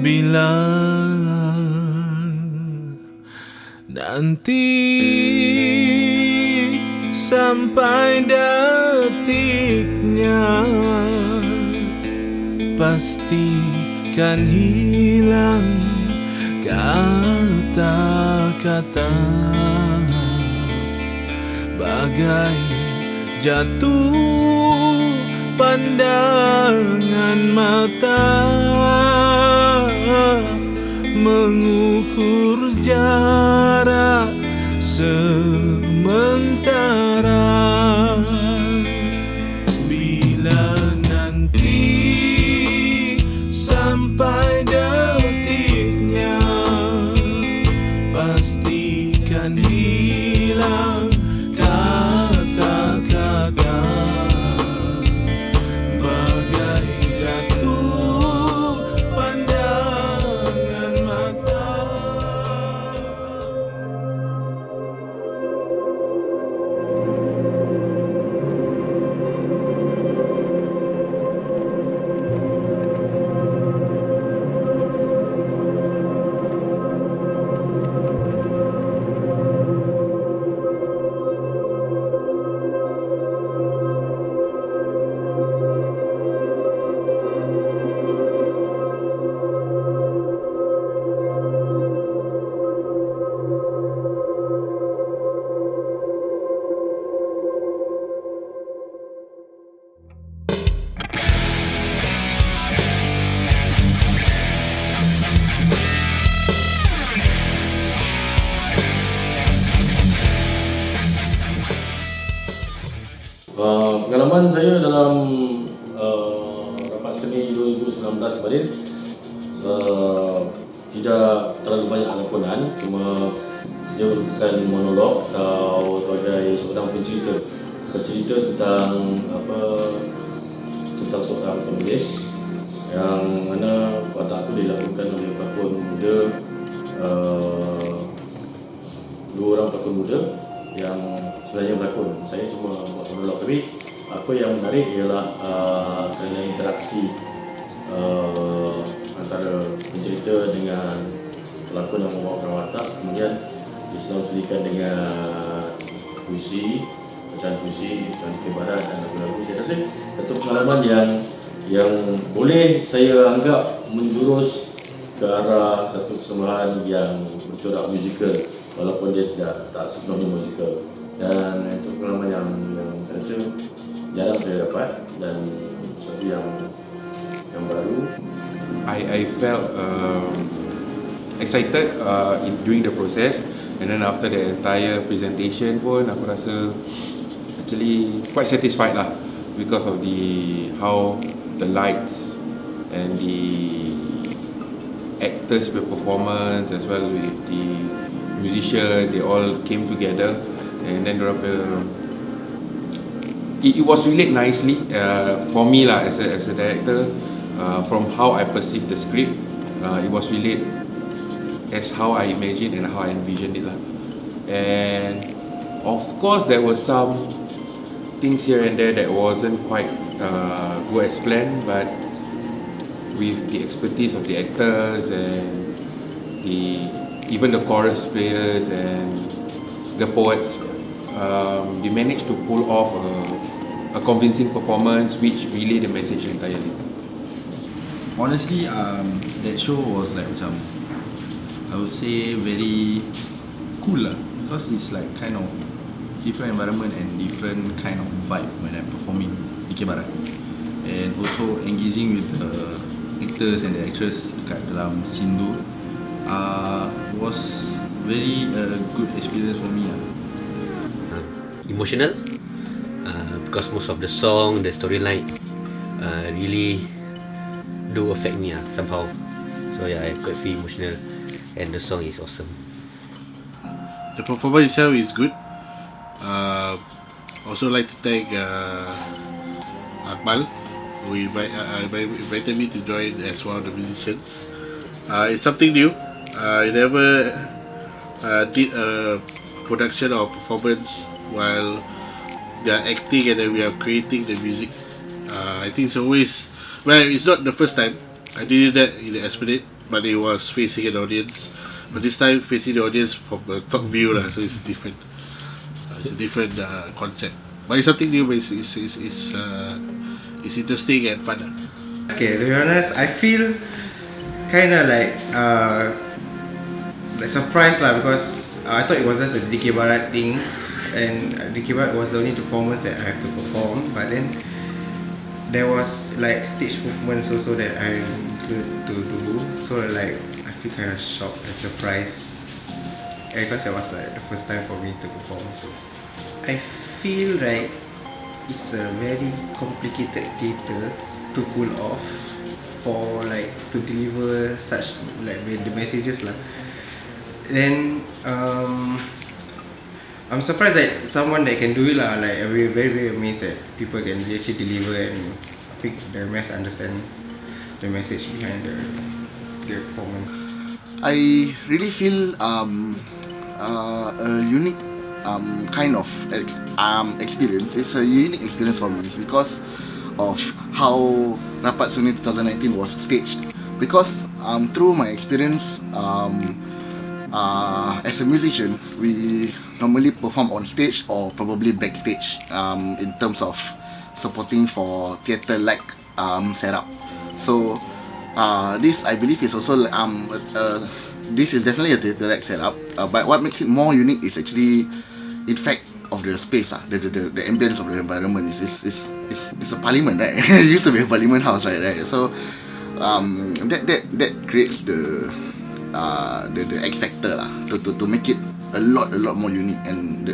Bila nanti sampai detiknya, pastikan hilang kata-kata, bagai jatuh pandangan mata, mengukur jarak sementara. Bila nanti sampai detiknya, pastikan hilang kata-kata, bagai jatuh pandangan mata. Pengalaman saya dalam Rapatseni 2019 kemarin, tidak terlalu banyak lakonan, cuma dia merupakan monolog atau sebagai seorang pencerita tentang tentang seorang penulis yang mana watak itu dilakukan oleh pelakon muda, dua orang pelakon muda yang sebenarnya berlakon. Saya cuma buat monolog, tapi apa yang menarik ialah kerana interaksi antara pencerita dengan pelakon yang membawakan watak, kemudian diselang-selikan dengan puisi, bacaan puisi, perkembangan dan lagu-lagu. Saya rasa satu pengalaman yang boleh saya anggap menjurus ke arah satu persembahan yang bercorak musikal, walaupun dia tak sepenuhnya musikal. Dan itu pengalaman yang saya rasa jarang saya dapat dan sesuatu yang baru. I felt excited during the process, and then after the entire presentation pun aku rasa actually quite satisfied lah, because of how the lights and the actors' performance as well with the musician, they all came together, and then it was relate nicely for me lah as a director, from how I perceive the script. It was relate as how I imagined and how I envisioned it lah. And of course there were some things here and there that wasn't quite go as planned, but with the expertise of the actors and even the chorus players and the poets, we managed to pull off a convincing performance which relayed the message entirely. Honestly, that show was like macam, I would say very cool lah, because it's like kind of different environment and different kind of vibe when I'm performing di Barat, and also engaging with the actors and the actress dekat dalam scene tu was very good experience for me lah. Emotional, because most of the song, the storyline really do affect me somehow. So yeah, I quite feel emotional, and the song is awesome. The performance itself is good. Also like to thank Akmal, who invited me to join as one of the musicians. It's something new. I never did a production or performance while they are acting and then we are creating the music. I think it's always, well, it's not the first time I did that in the Esplanade. but it was facing an audience. But this time facing the audience from a top view lah, so it's a different concept. But it's something new, but it's interesting and fun lah. Okay, to be honest, I feel kind of like surprised lah, because I thought it was just a DK Barat thing, and DK Barat was the only performance that I have to perform. But then there was like stage movements also that I include to do. So like I feel kind of shocked and surprised, because it was like the first time for me to perform. So I feel like it's a very complicated theatre to pull off, for like to deliver such like the messages lah. Then I'm surprised that someone that can do it lah. Like I'm very amazed that people can actually deliver, and I think the mass understand the message behind the performance. I really feel a unique kind of experience. It's a unique experience for me because of how Rapatseni 2019 was staged. Because through my experience as a musician, we normally perform on stage or probably backstage in terms of supporting for theatre-like setup. So this, I believe, is also this is definitely a theatre-like setup. But what makes it more unique is actually, in fact, of the space, the ambience of the environment. It's a parliament, right? It used to be a parliament house, right? So that creates the X factor lah, to make it a lot more unique. And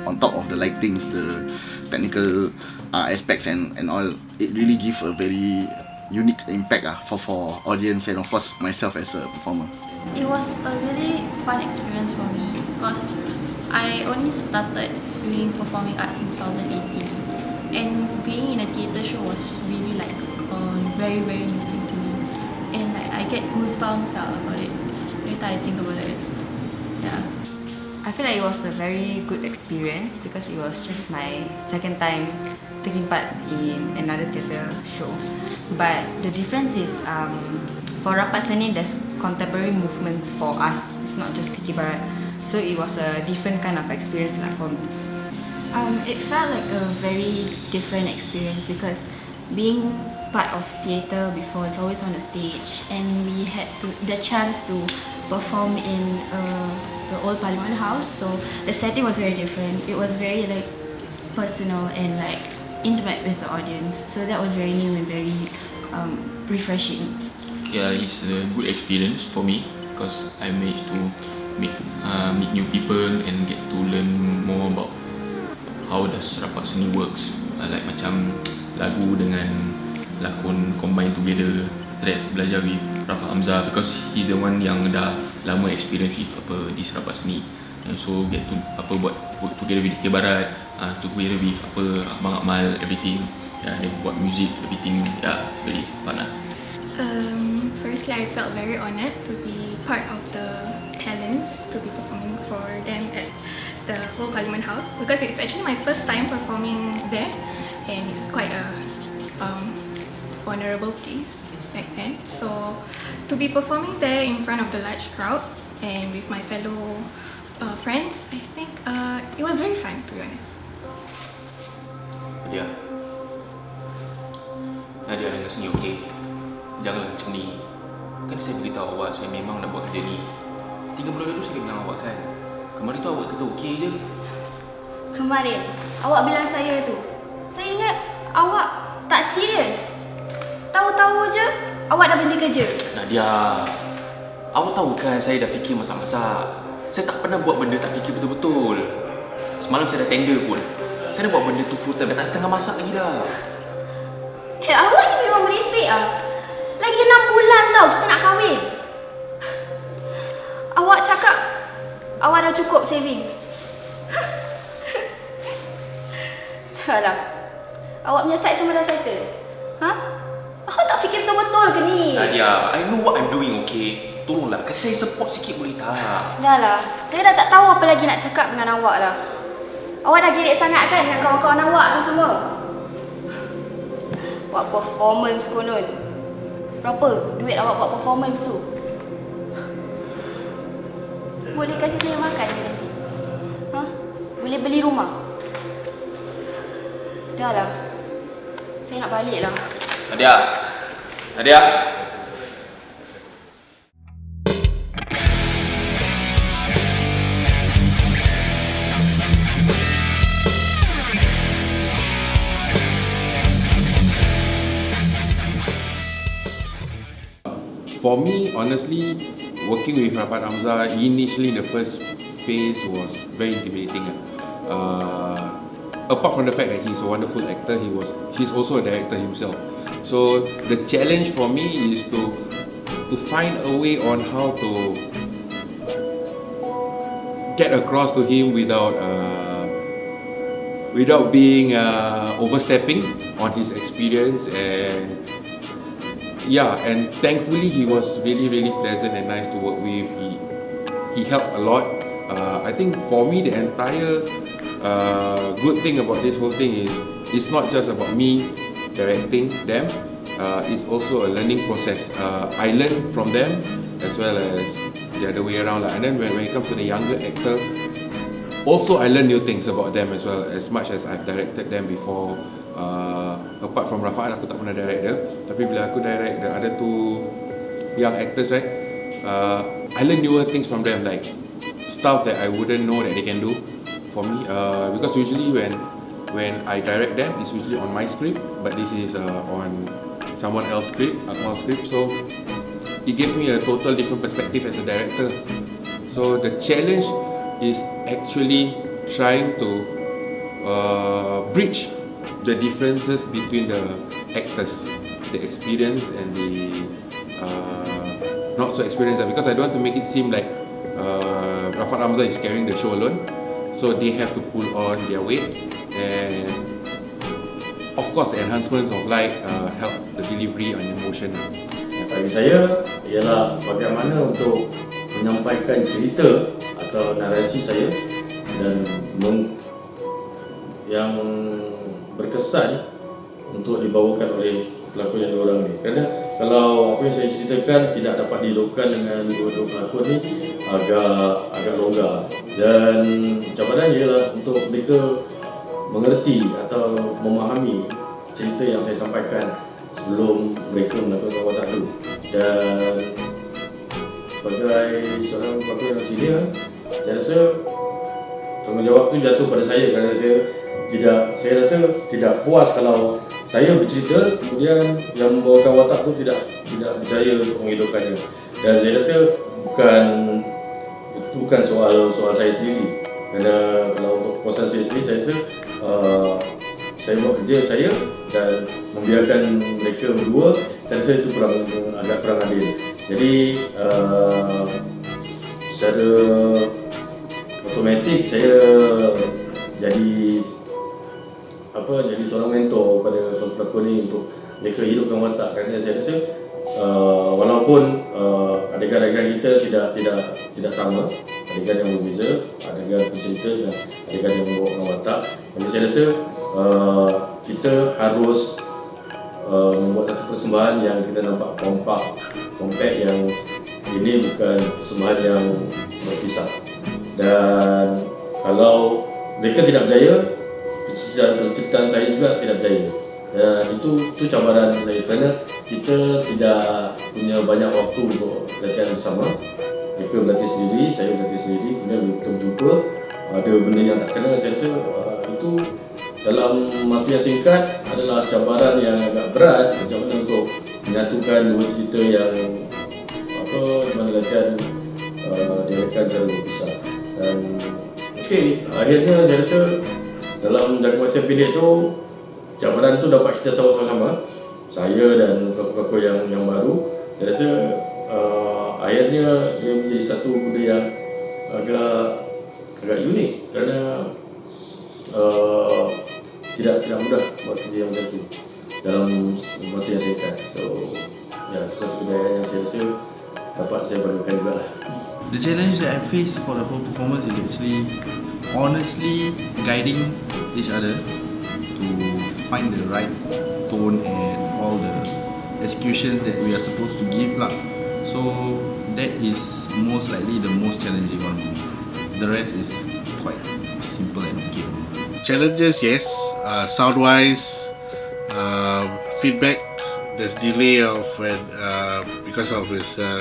on top of the lightings, the technical aspects and all, it really gives a very unique impact for audience and of course myself as a performer. It was a really fun experience for me because I only started doing performing arts in 2018, and being in a theatre show was really like very new thing to me, and like I get goosebumps about it every time I think about it. Yeah. I feel like it was a very good experience because it was just my second time taking part in another theatre show. But the difference is for Rapatseni, there's contemporary movements for us. It's not just Tiki Barat. So it was a different kind of experience for me. It felt like a very different experience because being part of theatre before, it's always on the stage, and we had the chance to perform in the old Parliament House. So the setting was very different. It was very like personal and like intimate with the audience. So that was very new and very refreshing. Yeah, it's a good experience for me because I managed to meet new people and get to learn more about how does Rapatseni works. Like macam lagu dengan lakon combine together. Belajar with Rafa Hamzah because he's the one yang dah lama experience with this Rapatseni, and so get to buat work together with DK Barat, together with Abang Akmal, everything. Yeah, then buat music, everything. Yeah, it's really fun lah. Firstly, I felt very honoured to be part of the talents, to be performing for them at the whole Parliament House, because it's actually my first time performing there, and it's quite a honourable place back then. So to be performing there in front of the large crowd and with my fellow friends, I think it was very fun, to be honest. Nadia dengan sini okey. Janganlah macam ni. Kan saya beritahu awak saya memang nak buat kerja ni. 3 bulan lalu saya bilang awak kan. Kemarin tu awak kata okey je. Kemarin awak bilang saya tu, saya ingat awak tak serius. Tahu-tahu je awak dah berhenti kerja. Nadia, awak tahu kan saya dah fikir masak-masak. Saya tak pernah buat benda tak fikir betul-betul. Semalam saya dah tender pun. Saya dah buat benda tu full time, dah tak setengah masak lagi dah. Awak ni memang merepek ah. Lagi 6 bulan tau kita nak kahwin. Awak cakap awak dah cukup savings. Alah. Awak punya side semua dah settle. Ha? Awak tak fikir betul-betul ke ni? Nadia, I know what I'm doing, okay? Tolonglah, kasi saya support sikit boleh tak? Dah lah. Saya dah tak tahu apa lagi nak cakap dengan awak lah. Awak dah gerik sangat kan dengan kawan-kawan awak tu semua? Buat performance konon. Berapa duit awak buat performance tu? Boleh kasih saya makan ke nanti? Ha? Boleh beli rumah? Dah lah. Saya nak balik lah. Nadia. For me, honestly, working with Rapat Hamzah, initially the first phase was very intimidating. Apart from the fact that he's a wonderful actor, he's also a director himself. So the challenge for me is to find a way on how to get across to him without being overstepping on his experience. And thankfully he was really pleasant and nice to work with. He helped a lot. I think for me the entire good thing about this whole thing is it's not just about me directing them. It's also a learning process. I learn from them as well as the other way around. And then when it comes to the younger actor, also I learn new things about them as well, as much as I've directed them before. Apart from Rafa'at, aku tak pernah direct dia. Tapi bila aku direct the other two young actors, right, I learn newer things from them, like stuff that I wouldn't know that they can do for me. Because usually when I direct them, it's usually on my script, but this is on someone else's script, Akmal's script. So it gives me a total different perspective as a director. So the challenge is actually trying to bridge the differences between the actors, the experience and the not so experienced, because I don't want to make it seem like Rafat Hamzah is carrying the show alone. So they have to pull on their weight, and of course the enhancements of light help the delivery and emotion. Bagi saya ialah bagaimana untuk menyampaikan cerita atau narasi saya dan yang berkesan untuk dibawakan oleh pelakon yang dua orang ni. Kerana kalau apa yang saya ceritakan tidak dapat dihidupkan dengan dua-dua pelakon ni, agak longgar. Dan cabaran ialah untuk mereka mengerti atau memahami cerita yang saya sampaikan sebelum mereka menonton watak tu. Dan sebagai seorang pelakon yang senior, saya rasa tanggungjawab tu jatuh pada saya, kerana saya rasa tidak puas kalau saya bercerita kemudian yang membawakan watak tu tidak berjaya untuk menghidupkannya. Dan saya rasa bukan soal saya sendiri, kerana kalau untuk kepuasan saya sendiri, saya rasa saya buat kerja saya dan membiarkan mereka berdua, saya rasa itu agak kurang adil. Jadi secara otomatik saya jadi seorang mentor pada pelakon ni untuk mereka hidupkan watak. Kerana saya rasa walaupun adegan-adegan kita tidak sama, adegan yang berbeza, adegan pencerita dan adegan yang membawakan watak, tapi saya rasa kita harus membuat satu persembahan yang kita nampak compact, yang ini bukan persembahan yang berpisah. Dan kalau mereka tidak berjaya, penceritaan saya juga tidak berjaya. Dan itu cabaran saya, kerana kita tidak punya banyak waktu untuk latihan bersama. Mereka berlatih sendiri, saya berlatih sendiri, kemudian kita berjumpa, ada benda yang tak kena. Saya rasa itu dalam masa yang singkat adalah cabaran yang agak berat, macam mana untuk menyatukan dua cerita yang di mana latihan diadakan secara berpisah. Dan akhirnya saya rasa dalam jangka masa pendek tu, cabaran tu dapat kita sama-sama, saya dan pelakon yang baru. Saya rasa akhirnya dia menjadi satu benda yang agak unik, kerana tidak mudah buat kerja yang macam tu dalam masa yang singkat. So itu satu kejayaan yang saya rasa dapat saya banggakan juga lah. The challenge that I faced for the whole performance is actually honestly guiding each other to find the right tone and all the executions that we are supposed to give lah. So that is most likely the most challenging one for me. The rest is quite simple and okay. Challenges, yes. Sound-wise, feedback. There's delay of when because of it's an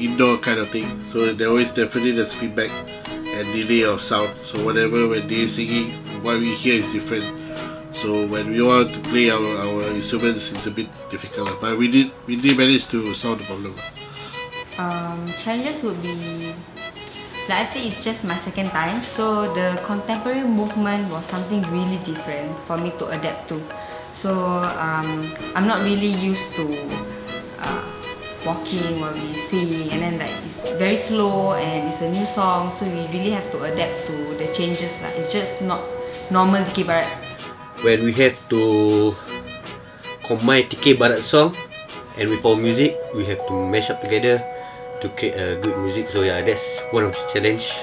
indoor kind of thing. So there always definitely there's feedback and delay of sound. So whatever when they're singing, what we hear is different. So when we want to play our instruments, it's a bit difficult. But we did manage to solve the problem. Challenges would be, like I said, it's just my second time, so the contemporary movement was something really different for me to adapt to. So I'm not really used to walking while we sing, and then like it's very slow and it's a new song, so we really have to adapt to the changes. Like it's just not normal Dikir Barat. When we have to combine Dikir Barat song and with our music, we have to mash up together to create a good music. So yeah, that's one of the challenge.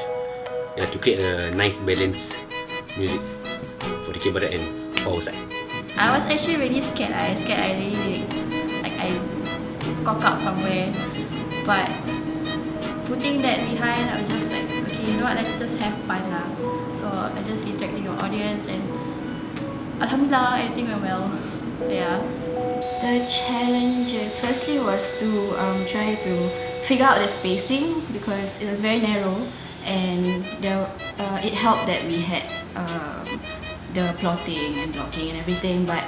Yeah, to create a nice balance music for Dikir Barat and for our side. I was actually really scared. I really I cock up somewhere, but putting that behind, I was just like, okay, you know what, let's just have fun lah. So I just interacted with the audience and Alhamdulillah, everything went well. Yeah. The challenges firstly was to try to figure out the spacing because it was very narrow, and it helped that we had the plotting and blocking and everything, but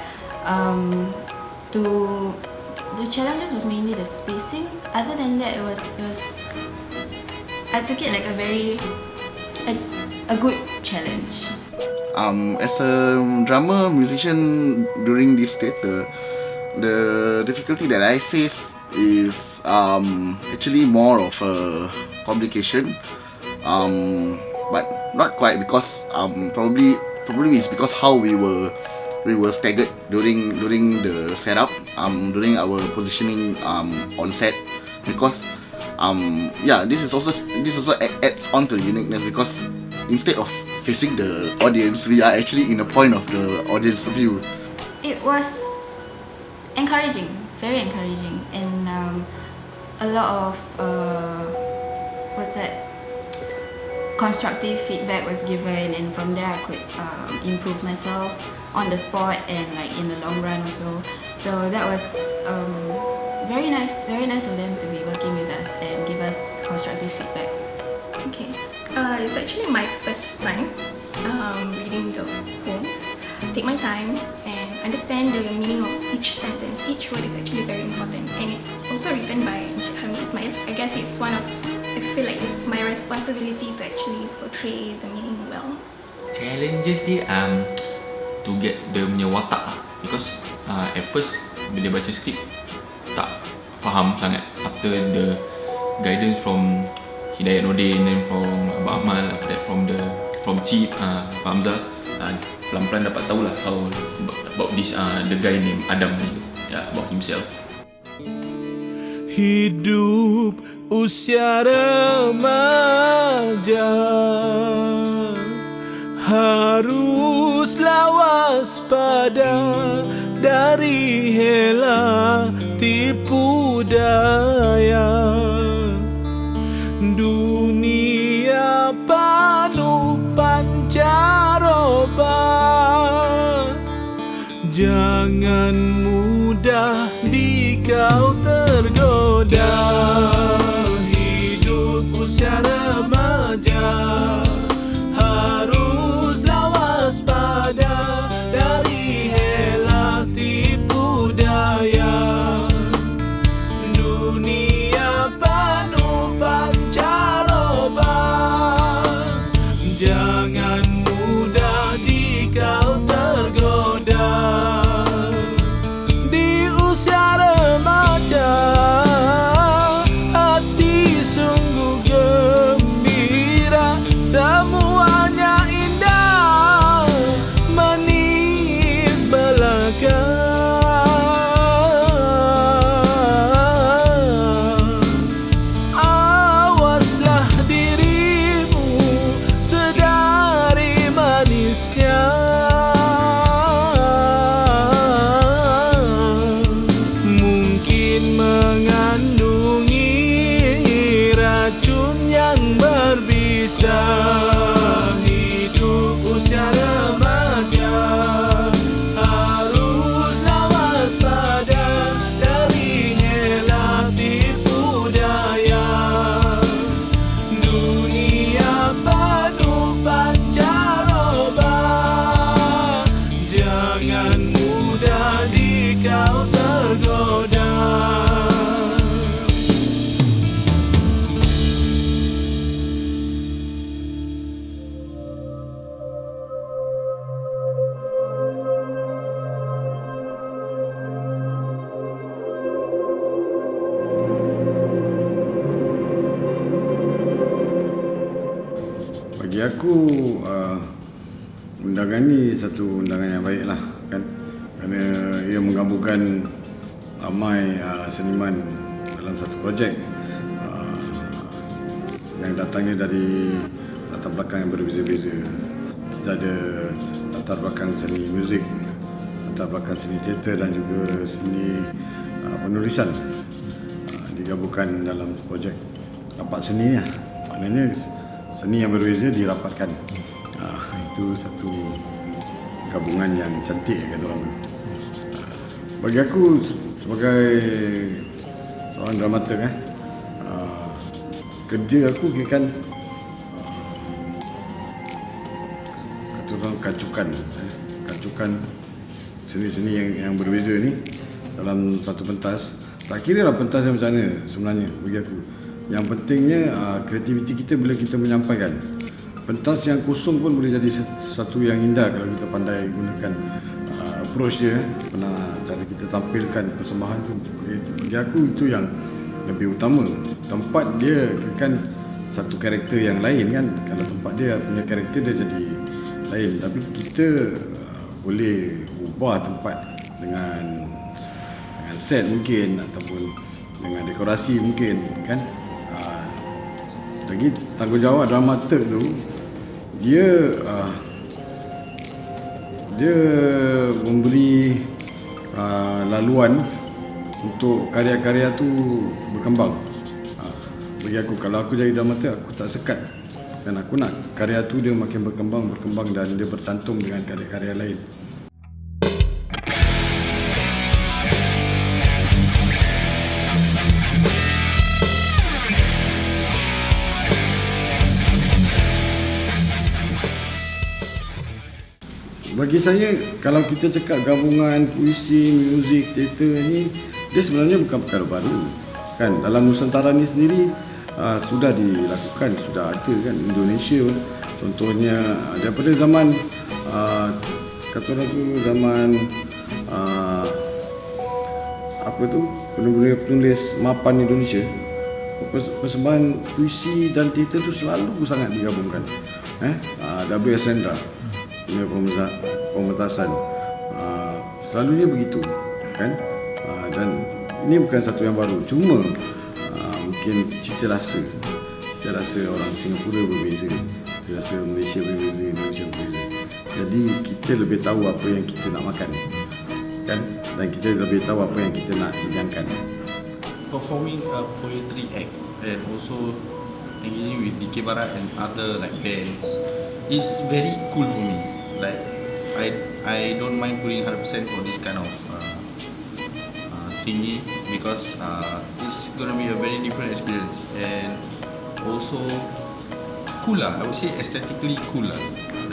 the challenges was mainly the spacing. Other than that, it was I took it like a good challenge. As a drummer musician during this theatre, the difficulty that I face is actually more of a complication, but not quite, because probably it's because how we were staggered during the setup, during our positioning on set, because this is also adds on to the uniqueness, because instead of facing the audience, we are actually in a point of the audience view. It was encouraging, very encouraging, and a lot of constructive feedback was given, and from there I could improve myself on the spot and like in the long run also. So that was very nice of them to be working with us and give us constructive feedback. Okay, it's actually my first time reading the poems. Take my time and understand the meaning of each sentence. Each word is actually very important, and it's also written by Encik Hamid Ismail. I guess I feel like it's my responsibility to actually portray the meaning well. Challenges dia to get dia punya watak lah, because at first bila baca skrip tak faham sangat. After the guidance from Hidayat Nordin, then from Abang Amal, after that from Chief Pak Hamzah, pelan-pelan dapat tahu lah how about this the guy named Adam ni, about himself. Hidup usia remaja haruslah waspada dari hela tipu daya. Dunia penuh pancaroba, jangan mudah dikau tergoda. Hidup usia remaja haruslah waspada dari hela tipu daya. Bagi aku undangan ni satu undangan yang baik lah kan, kerana ia menggabungkan ramai seniman dalam satu projek yang datangnya dari latar belakang yang berbeza-beza. Kita ada latar belakang seni muzik, latar belakang seni teater dan juga seni penulisan digabungkan dalam projek Rapatseni lah. Maknanya seni yang berbeza dirapatkan. Itu satu gabungan yang cantik kata orang. Bagi aku sebagai seorang dramaturg kerja aku kan kata orang kacukan seni-seni yang berbeza ni dalam satu pentas. Tak kira lah pentas yang macam mana sebenarnya bagi aku. Yang pentingnya kreativiti kita bila kita menyampaikan. Pentas yang kosong pun boleh jadi sesuatu yang indah kalau kita pandai gunakan approach dia, cara kita tampilkan persembahan tu. Bagi aku itu yang lebih utama. Tempat dia kan satu karakter yang lain kan. Kalau tempat dia punya karakter dia jadi lain. Tapi kita boleh ubah tempat dengan set mungkin ataupun dengan dekorasi mungkin kan. Lagi tanggungjawab dramaturg tu dia memberi laluan untuk karya-karya tu berkembang. Bagi aku, kalau aku jadi dramaturg, aku tak sekat dan aku nak karya tu dia makin berkembang dan dia bertantung dengan karya-karya lain. Bagi saya, kalau kita cakap gabungan puisi, muzik, teater ni, dia sebenarnya bukan perkara baru. Kan, dalam Nusantara ni sendiri sudah dilakukan, sudah ada kan. Indonesia contohnya daripada zaman kata orang tu zaman apa tu, penulis mapan Indonesia, persembahan puisi dan teater tu selalu sangat digabungkan. W.S. Rendra punya Pementasan, selalunya begitu kan. Dan ini bukan satu yang baru, cuma mungkin cita rasa orang Singapura berbeza, cita rasa Malaysia berbeza, Indonesia berbeza. Jadi kita lebih tahu apa yang kita nak makan kan, dan kita lebih tahu apa yang kita nak hidangkan. Performing a poetry act and also engaging with DK Barat and other like bands is very cool for me. Like I don't mind putting 100% for this kind of thingy because it's gonna be a very different experience and also cool lah. I would say aesthetically cool lah,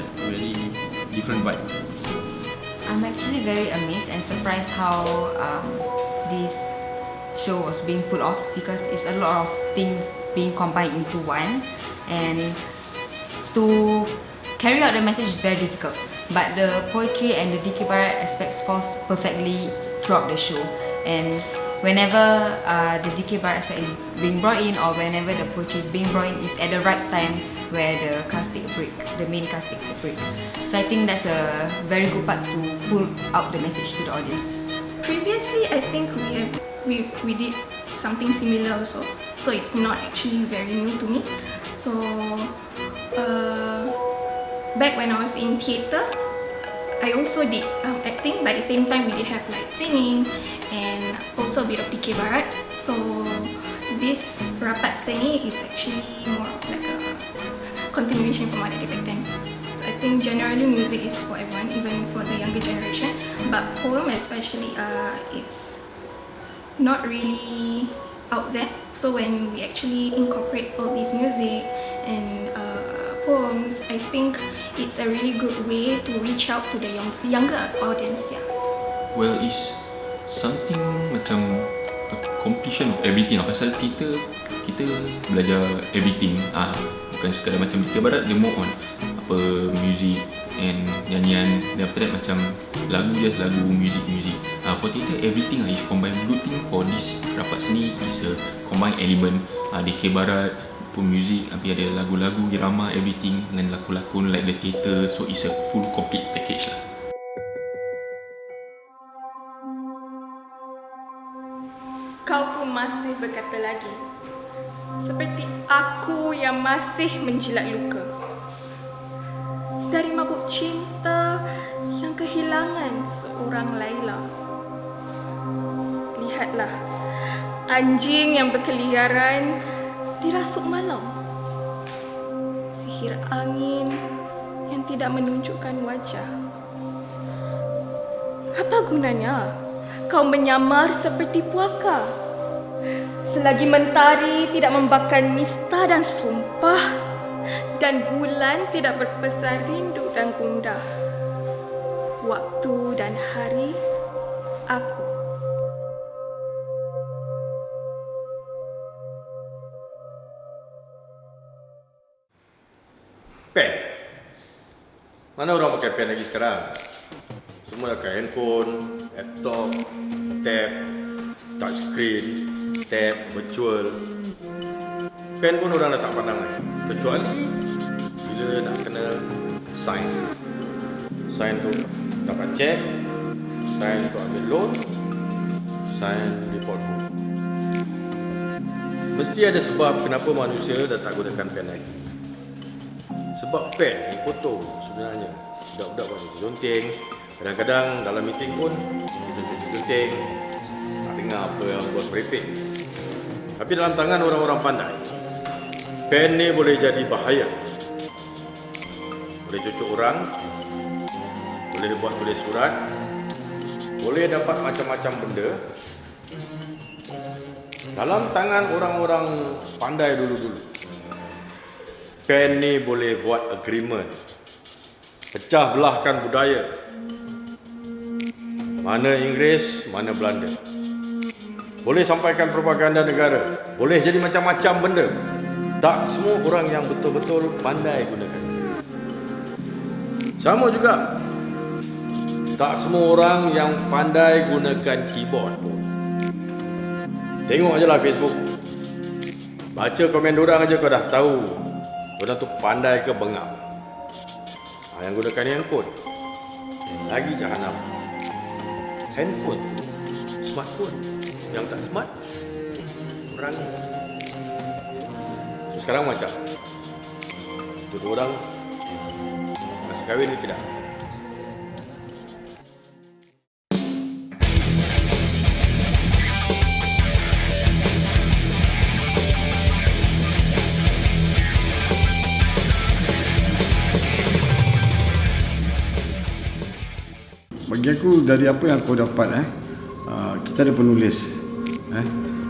like very different vibe. I'm actually very amazed and surprised how this show was being put off because it's a lot of things being combined into one, and to carry out the message is very difficult, but the poetry and the DK Barat aspects falls perfectly throughout the show. And whenever the DK Barat aspect is being brought in or whenever the poetry is being brought in is at the right time where the cast take a break, the main cast take a break. So I think that's a very good part to pull out the message to the audience. Previously, I think we did something similar also, so it's not actually very new to me. So back when I was in theatre, I also did acting, but at the same time we did have like singing and also a bit of DK Barat. So this Rapatseni is actually more of like a continuation from what I did back then. I think generally music is for everyone, even for the younger generation, but poem especially, it's not really out there. So when we actually incorporate all this music and poems, I think it's a really good way to reach out to the younger audience. Yeah. Well, it's something macam a completion of everything lah. Pasal kita belajar everything. Bukan sekadar macam DK Barat, dia more on apa music and nyanyian. Dan after that macam lagu, just lagu, music. For theatre, everything is combined. Good thing for this Rapatseni is a combined element. DK Barat, ataupun muzik, habis ada lagu-lagu, irama, everything dengan lakon-lakon like the theatre. So it's a full complete package lah. Kau pun masih berkata lagi, seperti aku yang masih menjilat luka. Dari mabuk cinta yang kehilangan seorang Laila. Lihatlah, anjing yang berkeliaran di rasuk malam. Sihir angin yang tidak menunjukkan wajah. Apa gunanya kau menyamar seperti puaka? Selagi mentari tidak membakar nista dan sumpah, dan bulan tidak berpesan rindu dan gundah. Waktu dan hari, aku. Pen. Mana orang pakai pen lagi sekarang? Semua pakai handphone, laptop, tab, touchscreen, tab, virtual. Pen pun orang dah tak pandang lagi. Kecuali bila nak kena sign. Sign tu dapat cek, sign tu ambil loan, sign report book. Mesti ada sebab kenapa manusia dah tak gunakan pen lagi. Sebab pen ni kotor sebenarnya. Budak-budak banyak jonting. Kadang-kadang dalam meeting pun kita jonting, tak dengar apa yang bos merepek. Tapi dalam tangan orang-orang pandai, pen ni boleh jadi bahaya. Boleh cucuk orang, boleh buat tulis surat, boleh dapat macam-macam benda. Dalam tangan orang-orang pandai dulu-dulu, pen ni boleh buat agreement, pecah belahkan budaya. Mana Inggeris, mana Belanda. Boleh sampaikan propaganda negara, boleh jadi macam-macam benda. Tak semua orang yang betul-betul pandai gunakan. Sama juga, tak semua orang yang pandai gunakan keyboard pun. Tengok aje lah Facebook, baca komen dorang aja kau dah tahu orang tu pandai ke bengap. Yang gunakan handphone lagi jahanam. Handphone, smartphone. Yang tak smart, orang. So, sekarang macam tu orang masih kahwin ke tidak? Bagi aku, dari apa yang aku dapat, kita ada penulis,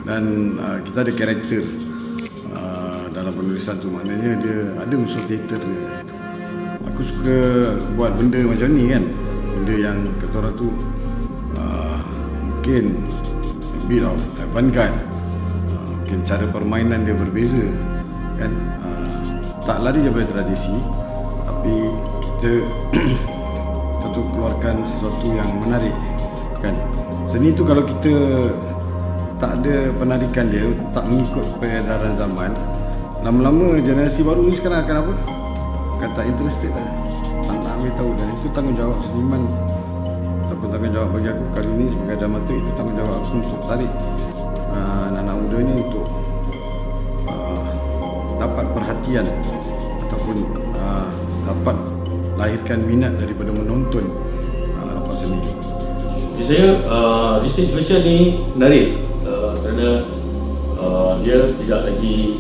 dan kita ada karakter dalam penulisan tu. Maknanya dia ada unsur teater dia. Aku suka buat benda macam ni kan, benda yang kata orang tu mungkin a bit of avant-garde, mungkin cara permainan dia berbeza kan, tak lari daripada tradisi, tapi kita satu keluarkan sesuatu yang menarik kan. Seni tu kalau kita tak ada penarikan dia, tak mengikut peredaran zaman, lama-lama generasi baru ni sekarang akan apa? Akan tak interested lah, tak nak ambil tahu. Dan itu tanggungjawab seniman ataupun tanggungjawab bagi aku kali ni sebagai dramaturg. Itu tanggungjawab aku untuk tarik anak-anak muda ni untuk dapat perhatian ataupun dapat lahirkan minat daripada menonton Rapatseni. Bagi saya, distinct version ni menarik kerana dia tidak lagi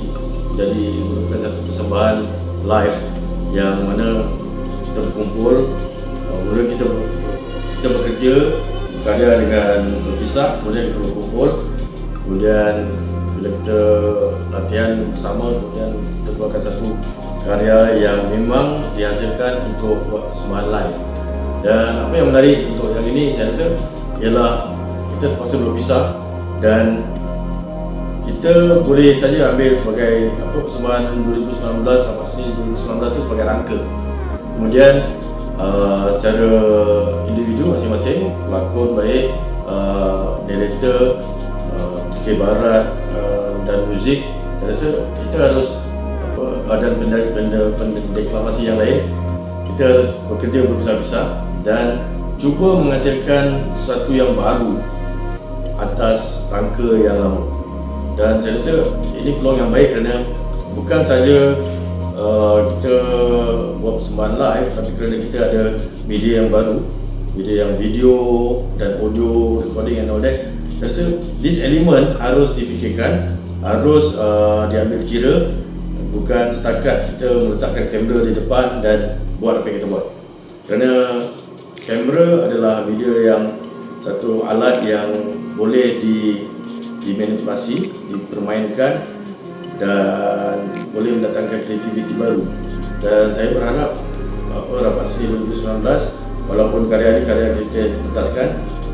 jadi merupakan satu persembahan live yang mana kita berkumpul, kemudian kita bekerja, berkarya dengan berpisah, kemudian kita berkumpul, kemudian bila kita latihan bersama, kemudian kita keluarkan satu karya yang memang dihasilkan untuk buat persembahan live. Dan apa yang menarik untuk yang ini saya rasa ialah kita terpaksa berpisah dan kita boleh saja ambil sebagai persembahan 2019 Rapatseni 2019 itu sebagai rangka. Kemudian secara individu masing-masing, pelakon baik, narrator, TK Barat dan muzik, saya rasa kita harus dan benda-benda deklamasi yang lain, kita harus bekerja berbesar-besar dan cuba menghasilkan sesuatu yang baru atas rangka yang lama. Dan saya rasa ini peluang yang baik kerana bukan saja kita buat persembahan live, tapi kerana kita ada media yang baru, media yang video dan audio recording and all that. Saya rasa this element harus difikirkan, harus diambil kira, bukan setakat kita meletakkan kamera di depan dan buat apa yang kita buat. Kerana kamera adalah media yang satu alat yang boleh dimanipulasi, dipermainkan dan boleh mendatangkan kreativiti baru. Dan saya berharap Rapatseni 2019, walaupun karya ini karya kita dipentaskan,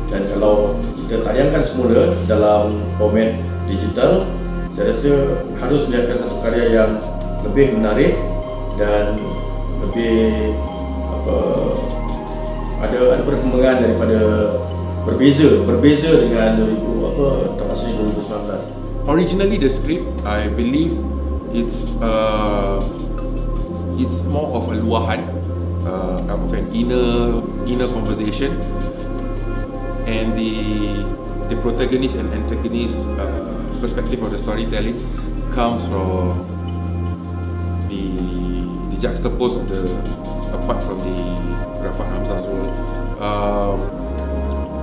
dan kalau kita tayangkan semula dalam format digital, saya rasa harus menjadikan satu karya yang lebih menarik dan lebih ada perkembangan daripada berbeza dengan Rapatseni 2019. Originally the script, I believe it's more of a luahan, of an inner conversation, and the protagonist and antagonist perspective of the storytelling comes from the juxtapose of apart from the Rafat Hamzah's role.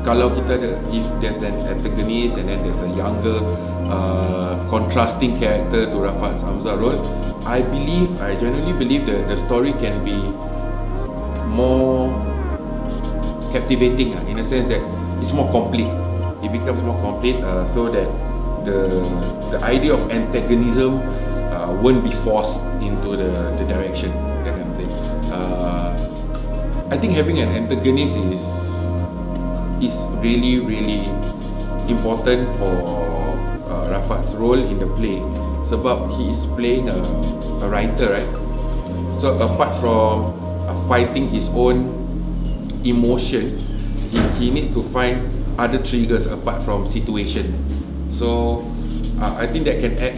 Kalau kita ada, if there's an antagonist and then there's a younger contrasting character to Rafat Hamzah's role, I genuinely believe that the story can be more captivating in a sense that it's more complete. It becomes more complete so that the idea of antagonism won't be forced into the direction, that kind of thing. I think having an antagonist is really important for Rafat's role in the play, sebab he is playing a writer, right? So apart from fighting his own emotion, he needs to find other triggers apart from situation. So I think that can add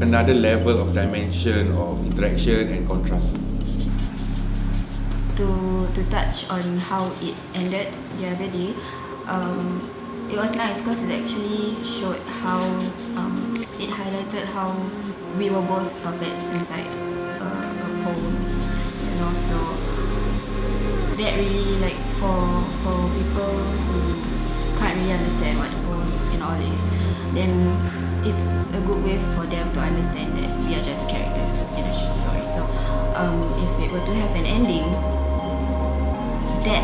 another level of dimension of interaction and contrast. To touch on how it ended the other day, it was nice because it actually showed how it highlighted how we were both puppets inside a poem, and also that really, like, for people who can't really understand what the poem and all is, then it's a good way for them to understand that we are just characters in a short story. So if it were to have an ending, that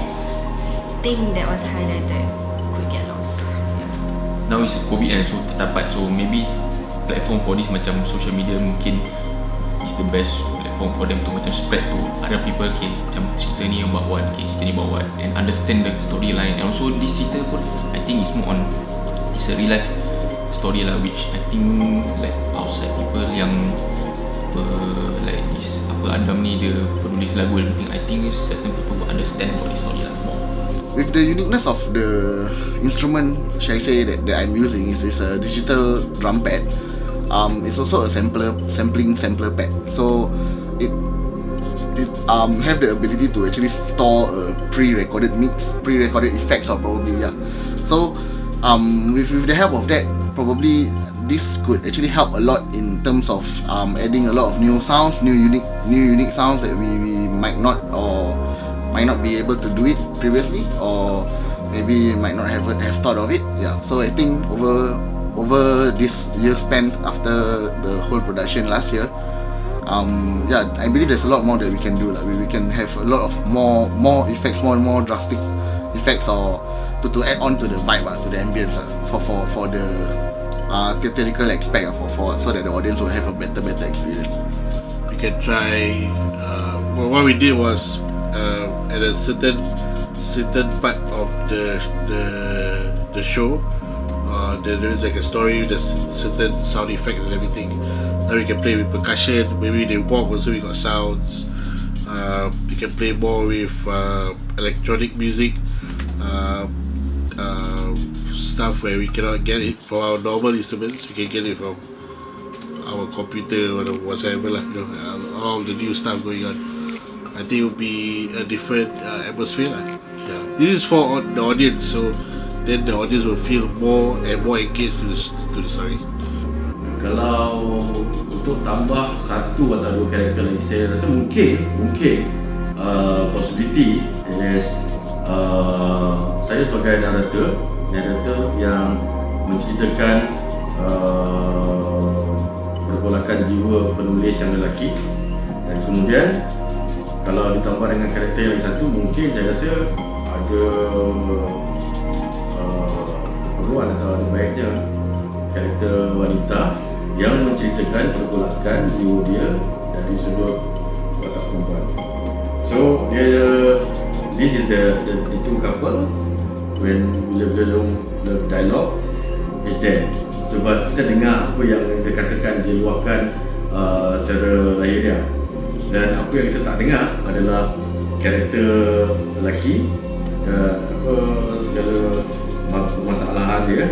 thing that was highlighted could get lost. Now it's COVID and so tak dapat, so maybe platform for this macam social media mungkin is the best platform for them to macam spread to other people. Okay, macam cerita ni about what, okay, cerita ni about what, and understand the storyline. And also this cerita pun I think it's more on, it's a real life story lah, which I think like outside people yang like this Adam ni dia penulis lagu and everything, I think certain people will understand about this story lah more. With the uniqueness of the instrument, shall I say, that I'm using is a digital drum pad. It's also a sampling pad. So it have the ability to actually store a pre-recorded mix, pre-recorded effects, or probably So with the help of that, probably this could actually help a lot in terms of adding a lot of new sounds, new unique sounds that we might not be able to do it previously, or maybe might not have thought of it. So I think over this year spent after the whole production last year, I believe there's a lot more that we can do. Like we can have a lot of more effects, more drastic effects, or to add on to the vibe, to the ambience, for the theatrical aspect, so that the audience will have a better experience. We can try. What we did was at a certain part of the show, there is like a story with certain sound effects and everything. Now we can play with percussion. Maybe they walk also, we got sounds. We can play more with electronic music. Stuff where we cannot get it from our normal instruments, we can get it from our computer or whatsoever lah, all the new stuff going on. I think it will be a different atmosphere lah. Yeah. This is for the audience, so then the audience will feel more and more engaged to the story. Kalau untuk tambah satu atau dua karakter lagi, saya rasa mungkin possibility is saya sebagai narator yang menceritakan pergolakan jiwa penulis yang lelaki, dan kemudian kalau ditambah dengan karakter yang satu, mungkin saya rasa ada keperluan atau ada baiknya karakter wanita yang menceritakan pergolakan jiwa dia dari sudut watak perempuan. So this is the two couple when bila dialog is there, sebab kita dengar apa yang dia katakan, dia luahkan secara lahiriah, dan apa yang kita tak dengar adalah karakter lelaki dan segala permasalahan dia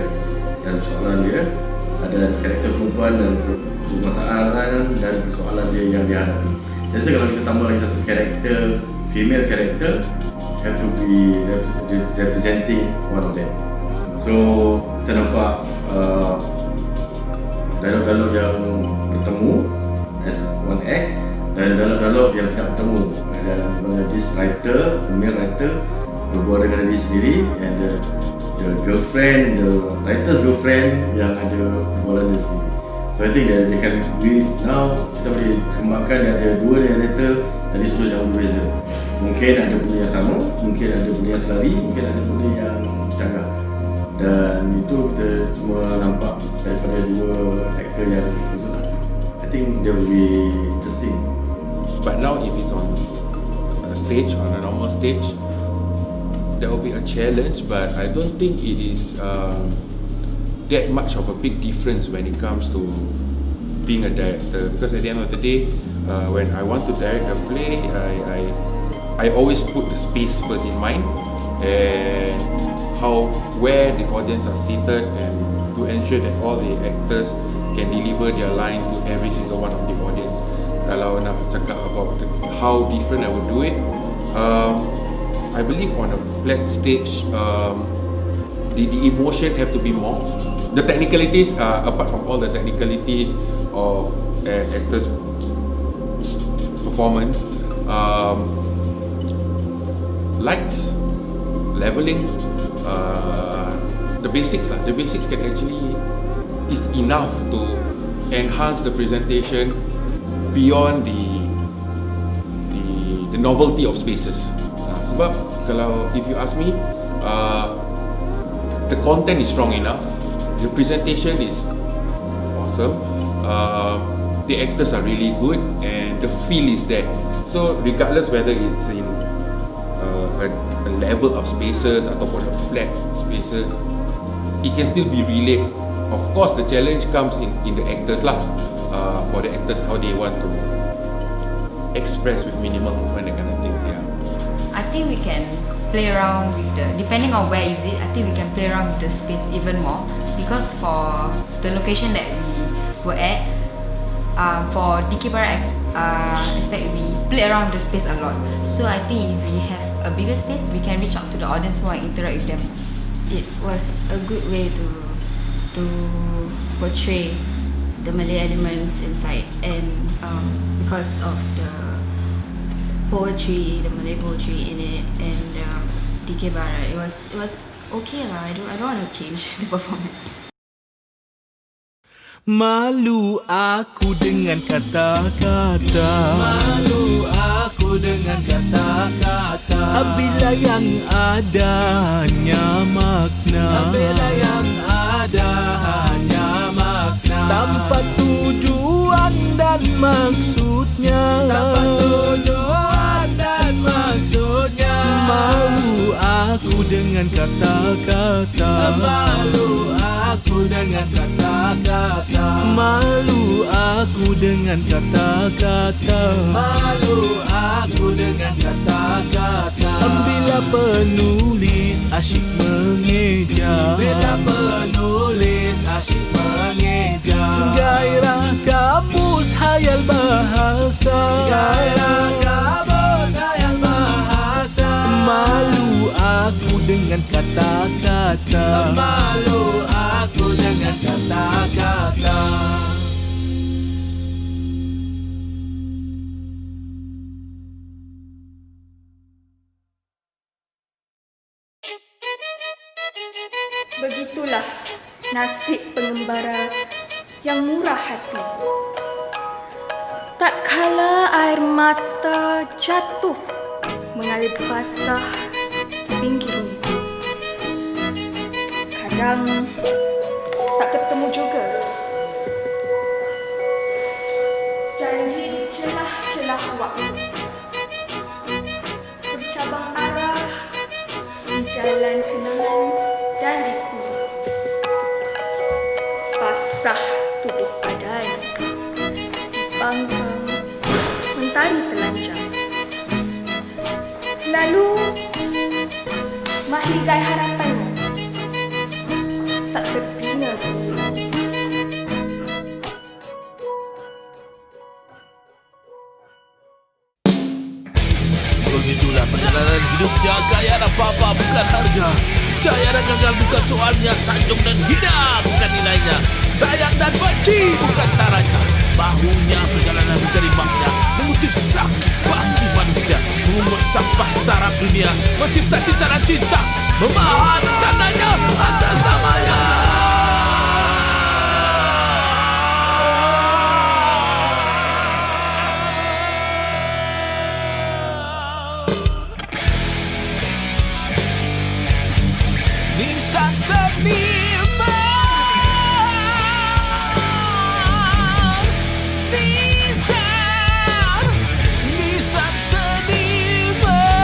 dan persoalan dia, ada karakter perempuan dan permasalahan dan persoalan dia yang dihadapi. Jadi kalau kita tambah lagi satu karakter, female character, have to be representing one of them. So kita nampak dialog-dialog yang bertemu as one act, dan dialog-dialog yang tidak bertemu, dan mana this writer, male writer berbual dengan diri sendiri, and the girlfriend, the writer's girlfriend yang ada perbualan dia sendiri. So I think that they can now kita boleh kembangkan ada dua narrator dari sudut yang berbeza. Mungkin ada benda yang sama, mungkin ada benda yang selari, mungkin ada benda yang bercanggah, dan itu kita cuma nampak daripada dua aktor yang betul. I think they will be interesting. But now if it's on a stage, on a normal stage, there will be a challenge, but I don't think it is that much of a big difference when it comes to being a director, because at the end of the day, when I want to direct a play, I always put the space first in mind, and where the audience are seated, and to ensure that all the actors can deliver their line to every single one of the audience. Kalau nak cakap about how different I would do it, I believe on a flat stage, the emotion have to be more. The technicalities, apart from all the technicalities of actors' performance, lights, leveling, the basics lah. The basics can actually is enough to enhance the presentation beyond the novelty of spaces. Sebab kalau if you ask me, the content is strong enough, the presentation is awesome, the actors are really good, and the feel is there. So regardless whether it's in a level of spaces ataupun a flat spaces, it can still be relayed. Of course, the challenge comes in the actors lah. For the actors, how they want to express with minimal movement, that kind of thing. Yeah. I think we can play around with depending on where is it, I think we can play around with the space even more, because for the location that we were at, for DK Barat aspect, we play around with the space a lot. So I think if we have a bigger space, we can reach out to the audience more and interact with them. It was a good way to portray the Malay elements inside, and because of the poetry, the Malay poetry in it, and DK Barat, it was okay lah. I don't want to change the performance. Malu aku dengan kata-kata, malu aku dengan kata-kata. Bila yang ada hanya makna, bila yang ada hanya makna, tanpa tujuan dan maksudnya, tanpa tujuan dan maksudnya. Malu aku dengan kata-kata, malu aku dengan kata-kata, malu aku dengan kata-kata, malu aku dengan kata-kata. Bila penulis asyik mengeja, bila penulis asyik mengeja, gairah bahasa, sayang bahasa. Malu aku dengan kata-kata, malu aku dengan kata-kata. Begitulah nasib pengembara yang murah hati. Tak kala air mata jatuh mengalir basah di pinggir mimpi. Kadang tak ketemu juga. Janji di celah-celah waktu, bercabang arah di jalan kenangan dan liku. Basah tubuh badan, dipanggang mentari telanjang. Lalu mahligai harapannya tak terbina kembali. Begitulah perjalanan hidupnya. Kaya dan papa bukan harga, jaya dan gagal bukan soalnya, sanjung dan hina bukan nilainya, sayang dan benci bukan taranya. Bahunya perjalanan mencari makna, mengutip sakit bagi manusia, mengumpul sampah sarap dunia, mencipta cinta dan cinta, memahat tandanya atas namanya. Nisan seniman, nisan seniman.